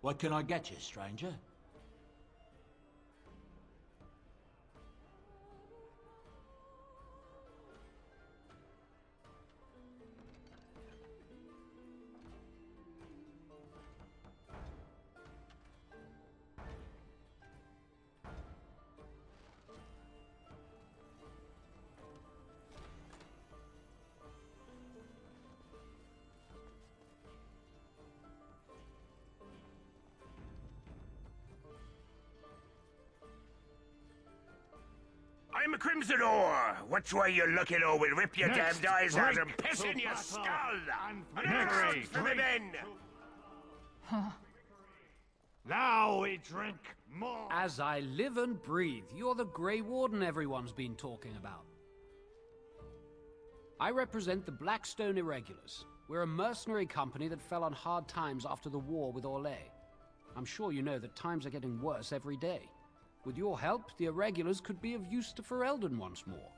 What can I get you, stranger? I'm a Crimson Ore. Which way you looking, or we'll rip your Next, damned eyes out drink and piss in to your battle skull! and And victory. arms for the men! Now we drink more. As I live and breathe, you're the Grey Warden everyone's been talking about. I represent the Blackstone Irregulars. We're a mercenary company that fell on hard times after the war with Orlais. I'm sure you know that times are getting worse every day. With your help, the Irregulars could be of use to Ferelden once more.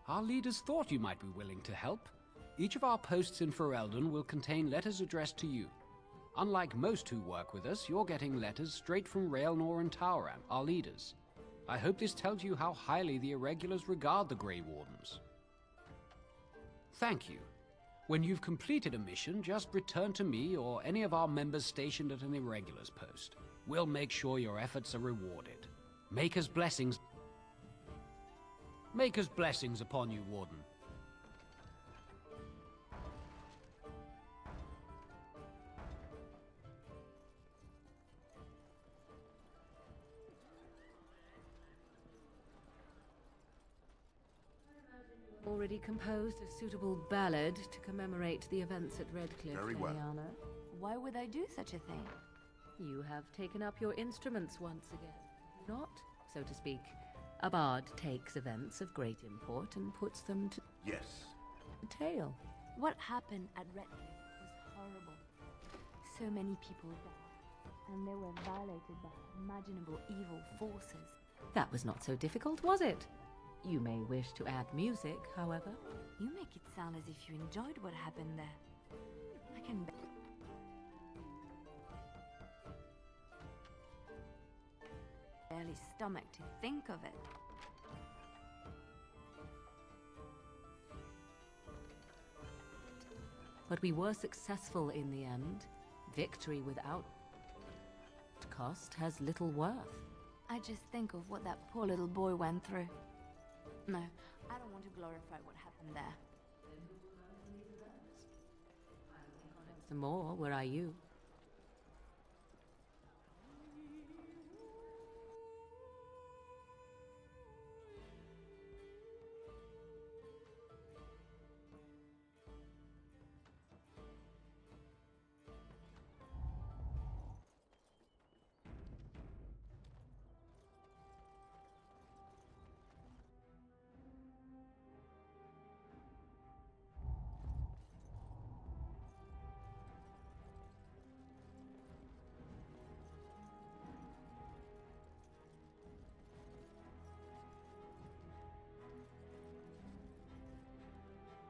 Our leaders thought you might be willing to help. Each of our posts in Ferelden will contain letters addressed to you. Unlike most who work with us, you're getting letters straight from Raelnor and Tauran, our leaders. I hope this tells you how highly the Irregulars regard the Grey Wardens. Thank you. When you've completed a mission, just return to me or any of our members stationed at an Irregulars post. We'll make sure your efforts are rewarded. Maker's blessings. Maker's blessings upon you, Warden. Already composed a suitable ballad to commemorate the events at Redcliffe, Very well. Liliana. Why would I do such a thing? You have taken up your instruments once again. Not, so to speak. A bard takes events of great import and puts them to Yes. tale. What happened at Redcliffe was horrible. So many people died, and they were violated by imaginable evil forces. That was not so difficult, was it? You may wish to add music, however. You make it sound as if you enjoyed what happened there. I can barely stomach to think of it. But we were successful in the end. Victory without cost has little worth. I just think of what that poor little boy went through. No, I don't want to glorify what happened there. Some more, were I you.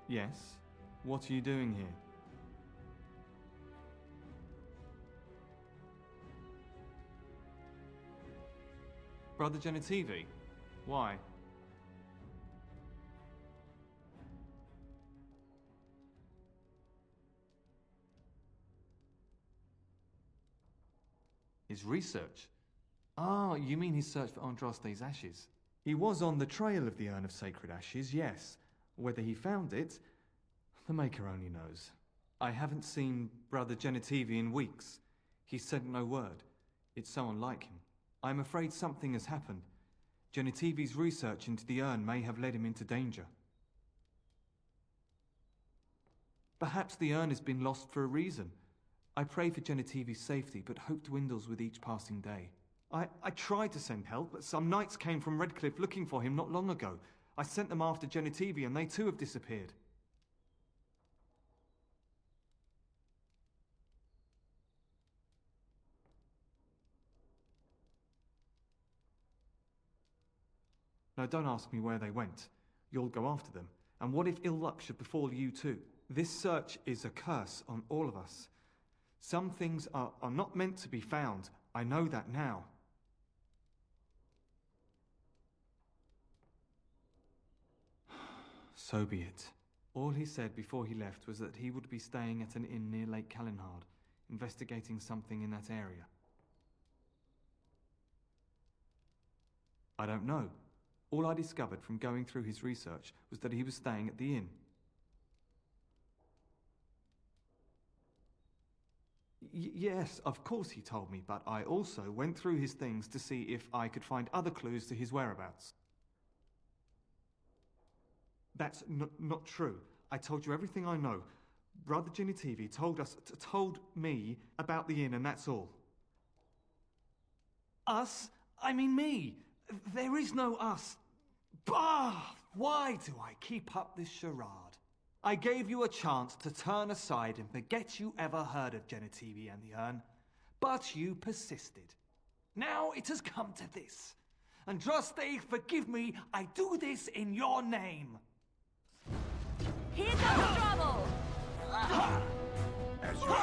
Yes? What are you doing here? Brother Genitivi? Why? His research? Ah, you mean his search for Andraste's ashes? He was on the trail of the Urn of Sacred Ashes, yes. Whether he found it, the Maker only knows. I haven't seen Brother Genitivi in weeks. He sent no word. It's so unlike him. I'm afraid something has happened. Genitivi's research into the urn may have led him into danger. Perhaps the urn has been lost for a reason. I pray for Genitivi's safety, but hope dwindles with each passing day. I tried to send help, but some knights came from Redcliffe looking for him not long ago. I sent them after Genitivi, and they too have disappeared. No, don't ask me where they went. You'll go after them. And what if ill luck should befall you too? This search is a curse on all of us. Some things are not meant to be found. I know that now. So be it. All he said before he left was that he would be staying at an inn near Lake Calenhard, investigating something in that area. I don't know. All I discovered from going through his research was that he was staying at the inn. Yes, of course he told me, but I also went through his things to see if I could find other clues to his whereabouts. That's not true. I told you everything I know. Brother genitivi told me about the inn, and that's all. Us? I mean me. There is no us. Bah! Why do I keep up this charade? I gave you a chance to turn aside and forget you ever heard of genitivi and the urn, but you persisted. Now it has come to this. Andraste, forgive me, I do this in your name. Here comes trouble! As you say.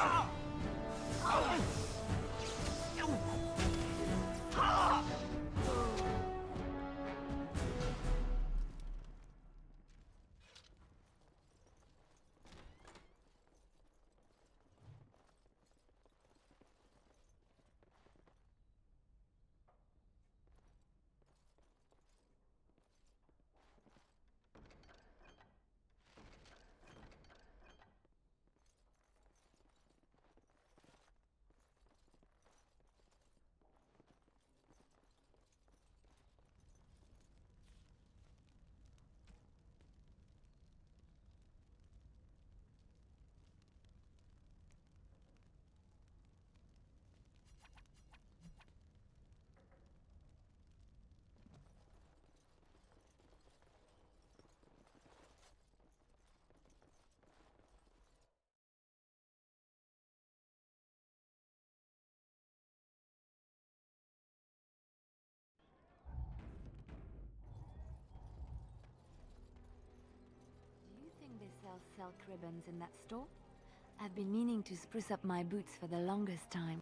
Do you think they sell silk ribbons in that store? I've been meaning to spruce up my boots for the longest time.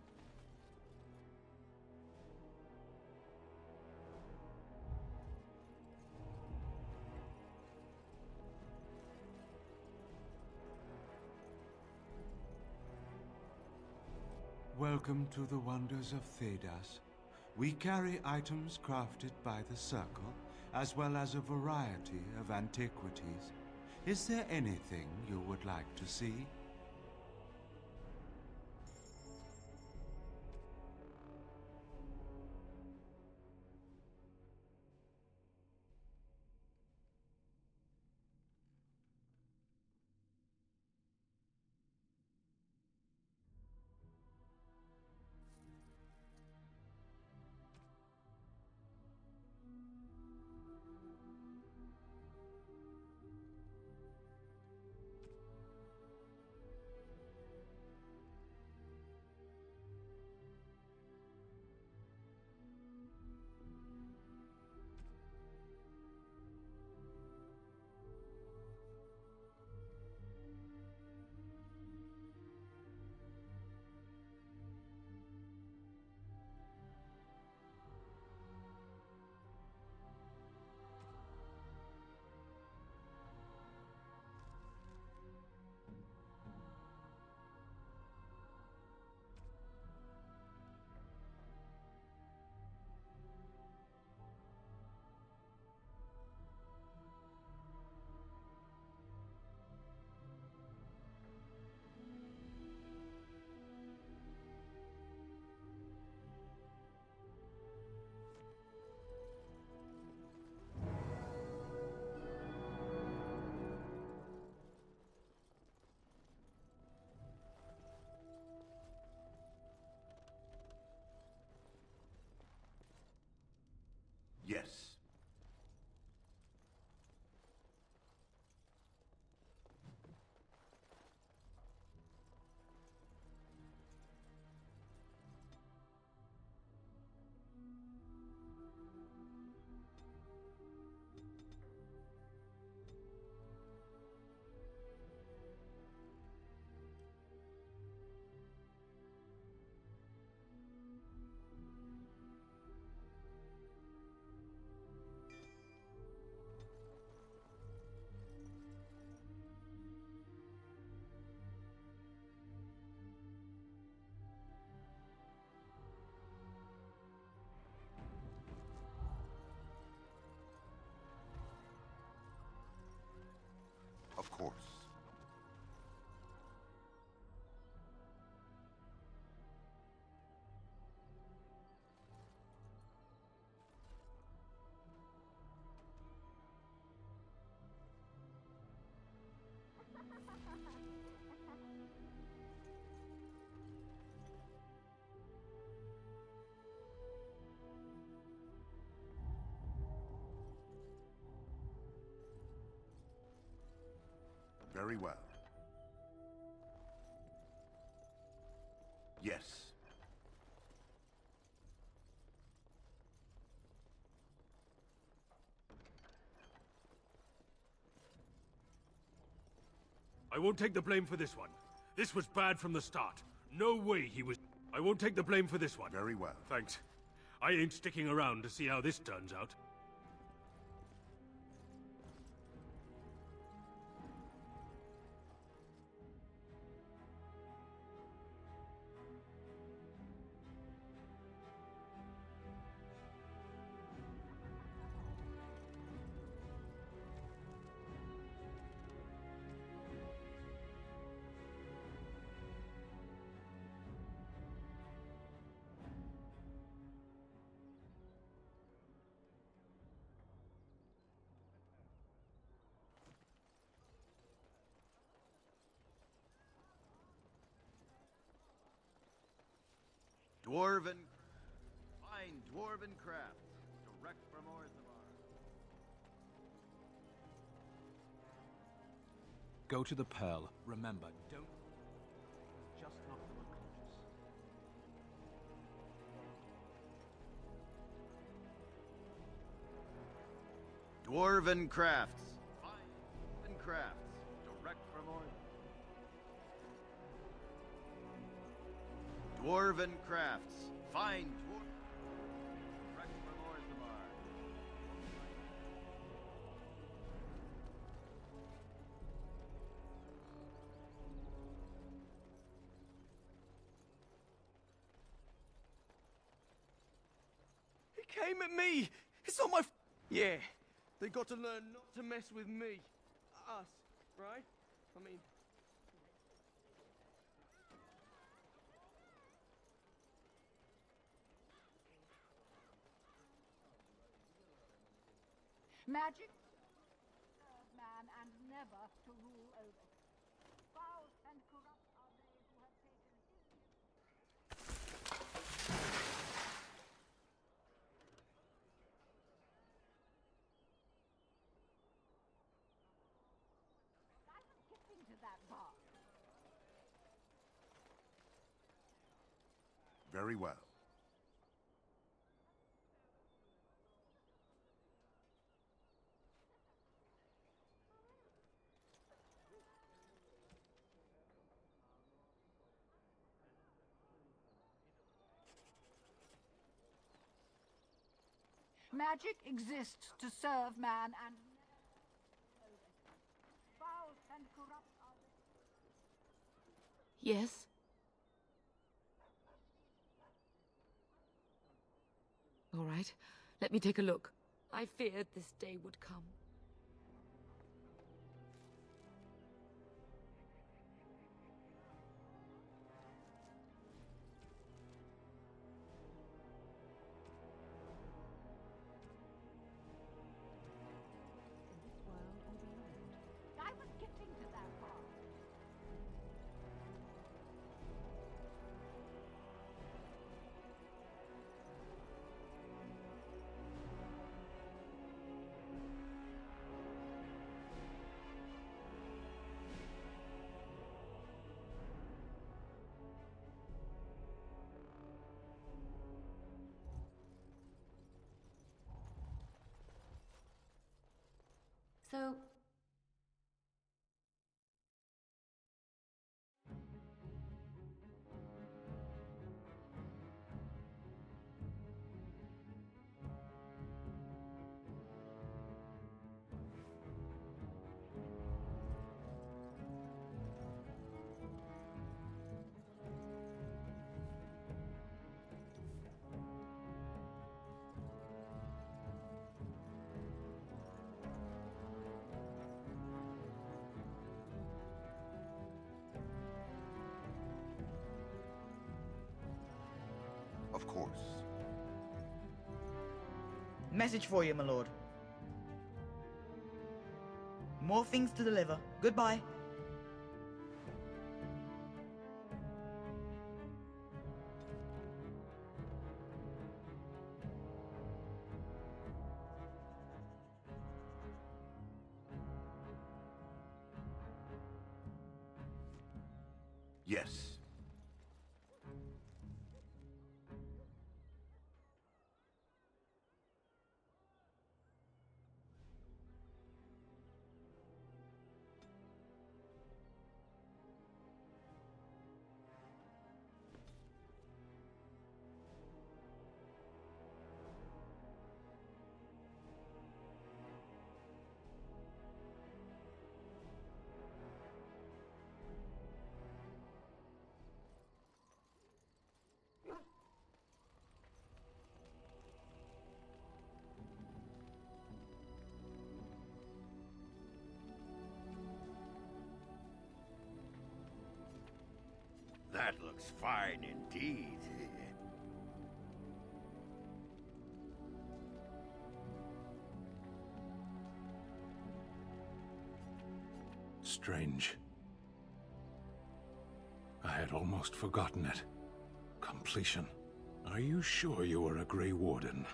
Welcome to the wonders of Thedas. We carry items crafted by the Circle, as well as a variety of antiquities. Is there anything you would like to see? Very well. Yes. I won't take the blame for this one. This was bad from the start. No way he was... I won't take the blame for this one. Very well. Thanks. I ain't sticking around to see how this turns out. Dwarven. Fine dwarven crafts, direct from Orzammar. Go to the Pearl. Remember, don't... Just knock them unconscious. Dwarven crafts. Fine dwarven crafts, direct from Orzammar. Dwarven crafts. Fine direct from Orzammar. He came at me! It's not my Yeah, they got to learn not to mess with me. Us, right? I mean... Magic serve man and never to rule over him. Foul and corrupt are they who have taken his I was getting to that bar. Very well. Magic exists to serve man and foul and corrupt are they. Yes? All right, let me take a look. I feared this day would come. I was getting to that bar. So... Of course. Message for you, my lord. More things to deliver. Goodbye. Yes. That looks fine indeed. Strange. I had almost forgotten it. Completion. Are you sure you are a Grey Warden?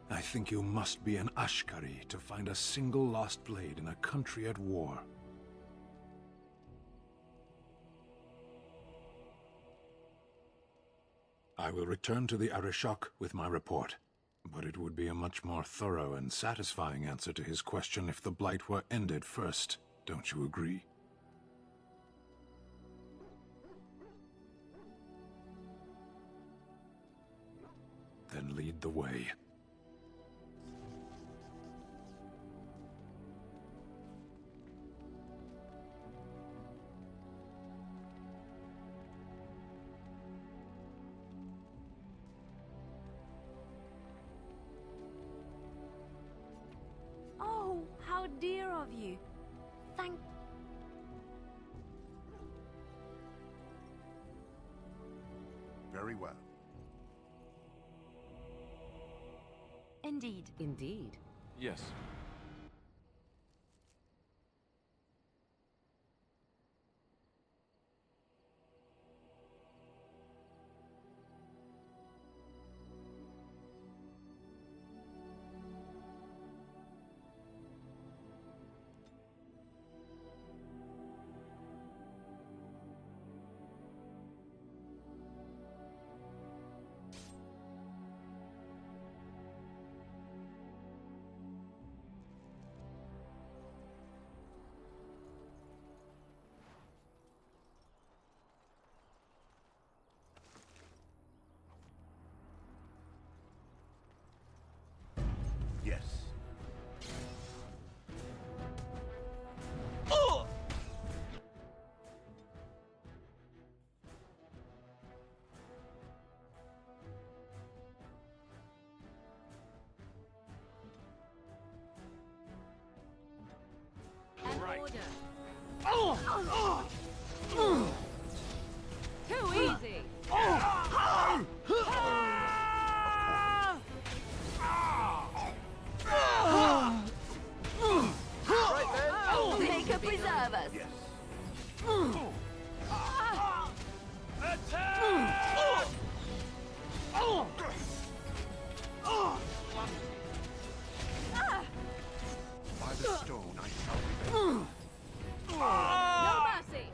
I think you must be an Ashkari to find a single lost blade in a country at war. I will return to the Arishok with my report. But it would be a much more thorough and satisfying answer to his question if the Blight were ended first. Don't you agree? Then lead the way. Oh, how dear of you. Thank... Very well. Indeed. Indeed. Yes. Yes. An Right. order. Oh! Too easy. Maker preserve us. Yes. By the stone I shall be. No mercy.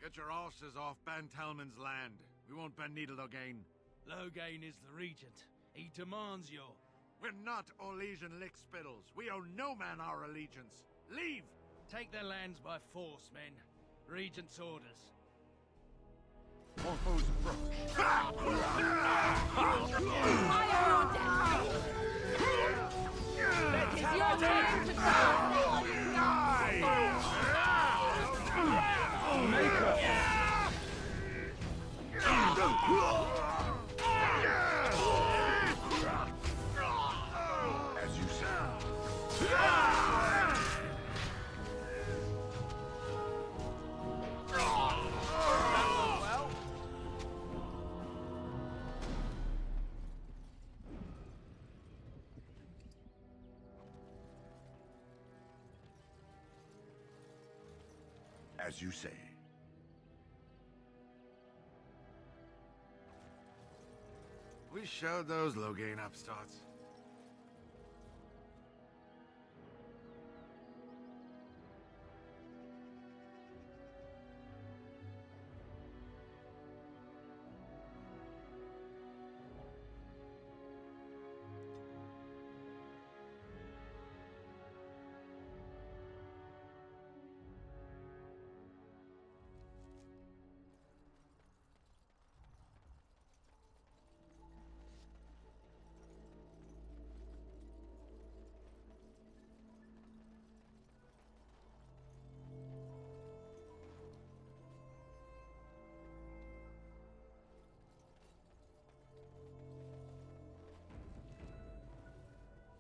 Get your horses off Ben Talman's land. We won't bend needle again. Loghain is the regent. He demands your... We're not Orlesian lickspittles. We owe no man our allegiance. Leave! Take their lands by force, men. Regent's orders. Morpho's approach. It is your time to die! As you say. As you say. We showed those Loghain upstarts.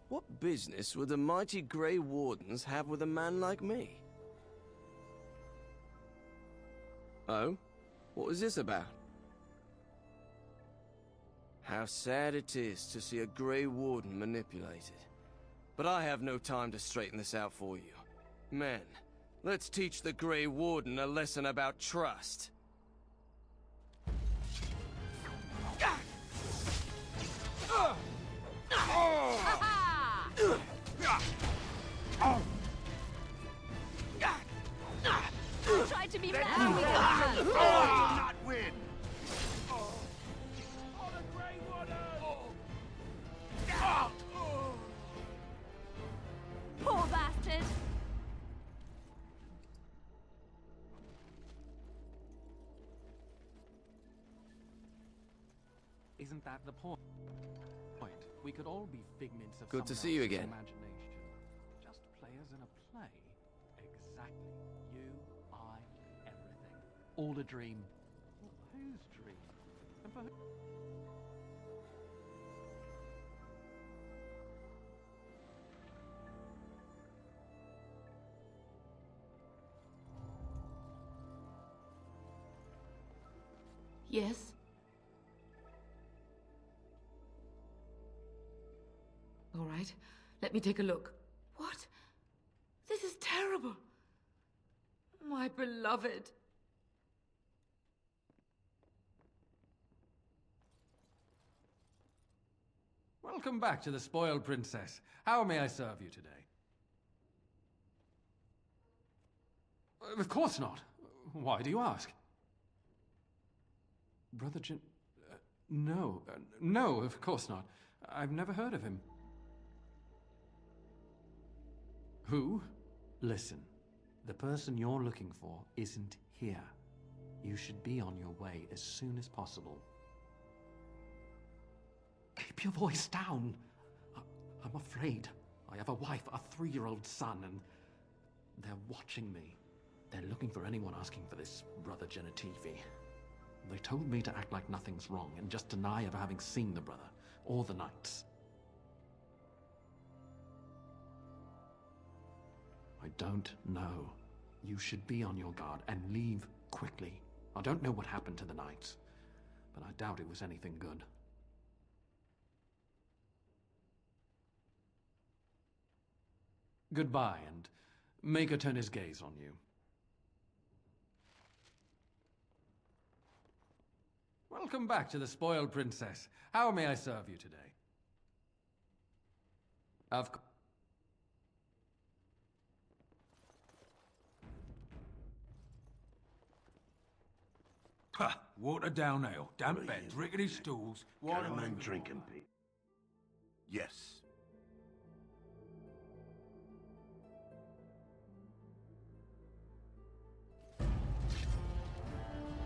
What business would the mighty Grey Wardens have with a man like me? Oh? What was this about? How sad it is to see a Grey Warden manipulated. But I have no time to straighten this out for you. Men, let's teach the Grey Warden a lesson about trust. Try to be mad. Not win! Poor bastard. Isn't that the point? We could all be figments of Good to someone see you else's again. imagination. Just players in a play. Exactly. You, I, everything. All a dream. Well, whose dream? And for who? Yes? All right, let me take a look. What? This is terrible. My beloved. Welcome back to the Spoiled Princess. How may I serve you today? Of course not. Why do you ask? Brother no. No, of course not. I've never heard of him. Who? Listen, the person you're looking for isn't here. You should be on your way as soon as possible. Keep your voice down. I'm afraid. I have a wife, a 3-year-old son, and they're watching me. They're looking for anyone asking for this brother genitivi. They told me to act like nothing's wrong and just deny ever having seen the brother or the knights. I don't know. You should be on your guard and leave quickly. I don't know what happened to the knights, but I doubt it was anything good. Goodbye, and make her turn his gaze on you. Welcome back to the Spoiled Princess. How may I serve you today? Of course. Ha! Watered down ale, damp beds, rickety stools, water... Come and drinking, Pete. Yes.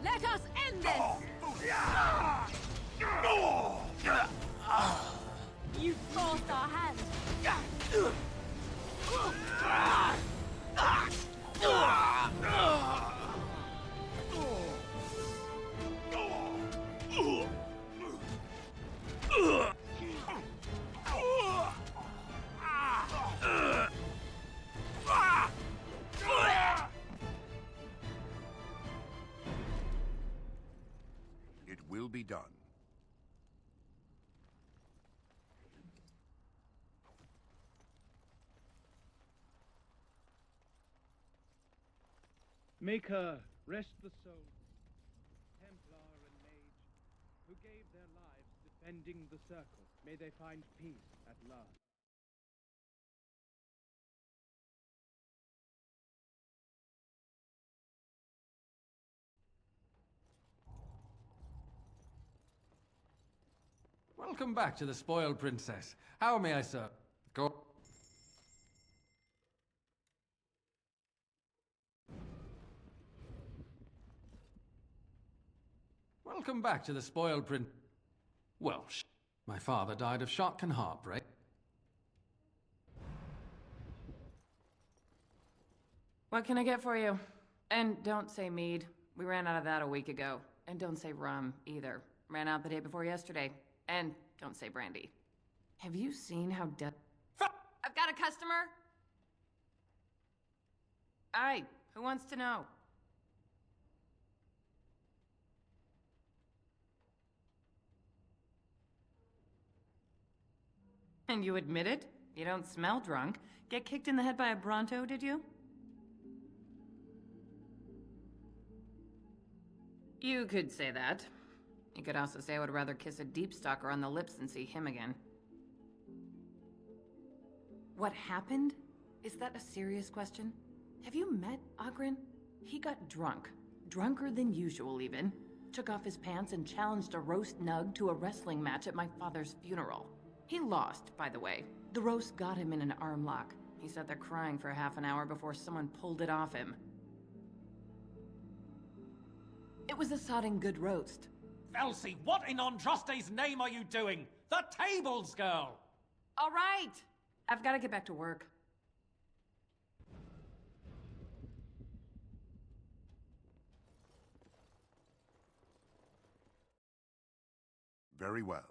Let us end this! You forced our hand. It will be done. Make her rest the soul, Templar and mage, who gave their lives defending the circle. May they find peace at last. Welcome back to the Spoiled Princess. How may I serve? Go. Welcome back to the Spoiled Prin... Well, my father died of shock and heartbreak. What can I get for you? And don't say mead. We ran out of that a week ago. And don't say rum, either. Ran out the day before yesterday. And don't say brandy. Have you seen how I've got a customer! Aye, who wants to know? And you admit it? You don't smell drunk. Get kicked in the head by a Bronto, did you? You could say that. You could also say I would rather kiss a deep stalker on the lips than see him again. What happened? Is that a serious question? Have you met Ogren? He got drunk. Drunker than usual, even. Took off his pants and challenged a roast nug to a wrestling match at my father's funeral. He lost, by the way. The roast got him in an arm lock. He sat there crying for half an hour before someone pulled it off him. It was a sodding good roast. Elsie, what in Andraste's name are you doing? The tables, girl! All right! I've got to get back to work. Very well.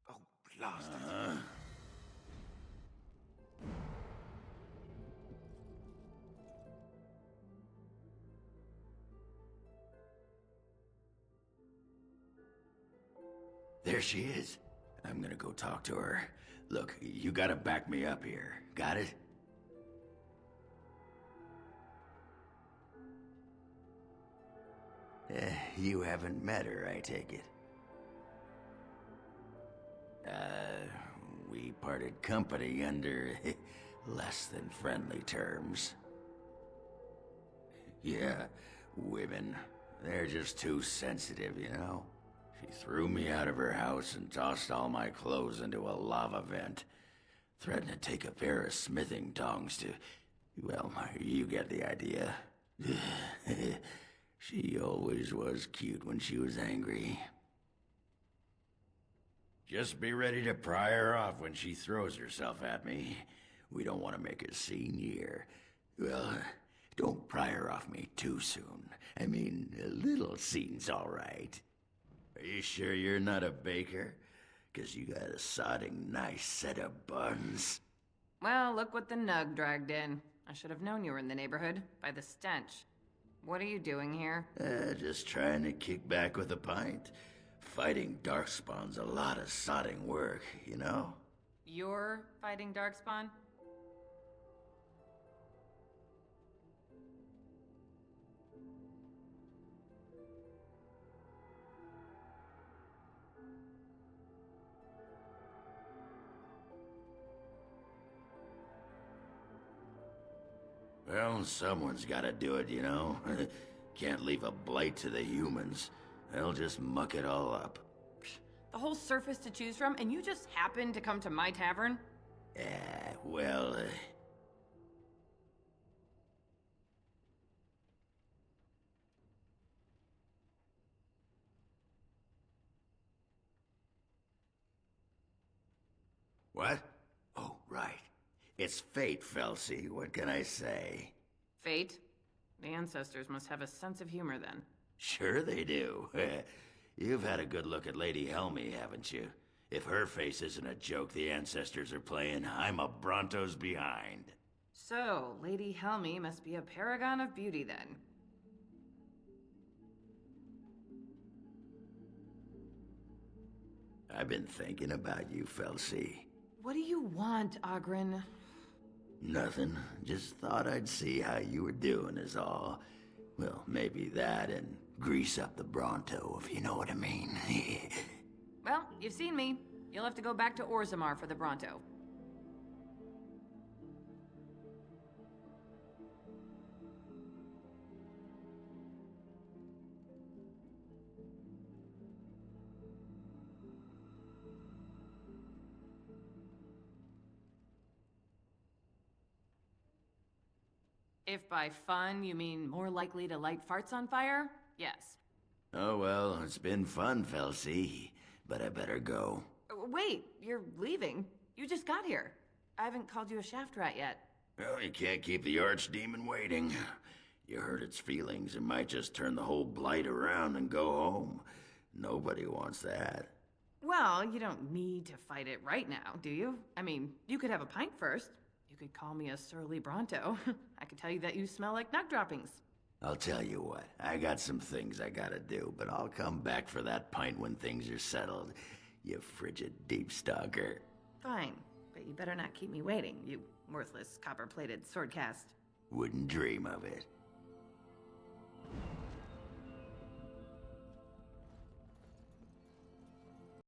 Oh, blast it. There she is. I'm gonna go talk to her. Look, you gotta back me up here. Got it? You haven't met her, I take it. We parted company under less than friendly terms. Yeah, women. They're just too sensitive, you know? She threw me out of her house and tossed all my clothes into a lava vent. Threatened to take a pair of smithing tongs to... Well, you get the idea. She always was cute when she was angry. Just be ready to pry her off when she throws herself at me. We don't want to make a scene here. Well, don't pry her off me too soon. I mean, a little scene's all right. Are you sure you're not a baker? 'Cause you got a sodding nice set of buns. Well, look what the nug dragged in. I should have known you were in the neighborhood, by the stench. What are you doing here? Just trying to kick back with a pint. Fighting Darkspawn's a lot of sodding work, you know? You're fighting Darkspawn? Well, someone's gotta do it, you know? Can't leave a blight to the humans. They'll just muck it all up. The whole surface to choose from, and you just happened to come to my tavern? Well, What? Oh, right. It's fate, Felsi. What can I say? Fate? The ancestors must have a sense of humor then. Sure they do. You've had a good look at Lady Helmy, haven't you? If her face isn't a joke the ancestors are playing, I'm a Bronto's behind. So, Lady Helmy must be a paragon of beauty then. I've been thinking about you, Felsi. What do you want, Ogren? Nothing. Just thought I'd see how you were doing is all. Well, maybe that and grease up the Bronto, if you know what I mean. Well, you've seen me. You'll have to go back to Orzammar for the Bronto. If by fun you mean more likely to light farts on fire, yes. Oh well, it's been fun, Felsi. But I better go. Wait, you're leaving? You just got here. I haven't called you a shaft rat yet. Well, you can't keep the archdemon waiting. You hurt its feelings, it might just turn the whole blight around and go home. Nobody wants that. Well, you don't need to fight it right now, do you? I mean, you could have a pint first. You could call me a surly Bronto. I could tell you that you smell like nug droppings. I'll tell you what, I got some things I gotta do, but I'll come back for that pint when things are settled, you frigid deep stalker. Fine, but you better not keep me waiting, you worthless copper-plated sword cast. Wouldn't dream of it.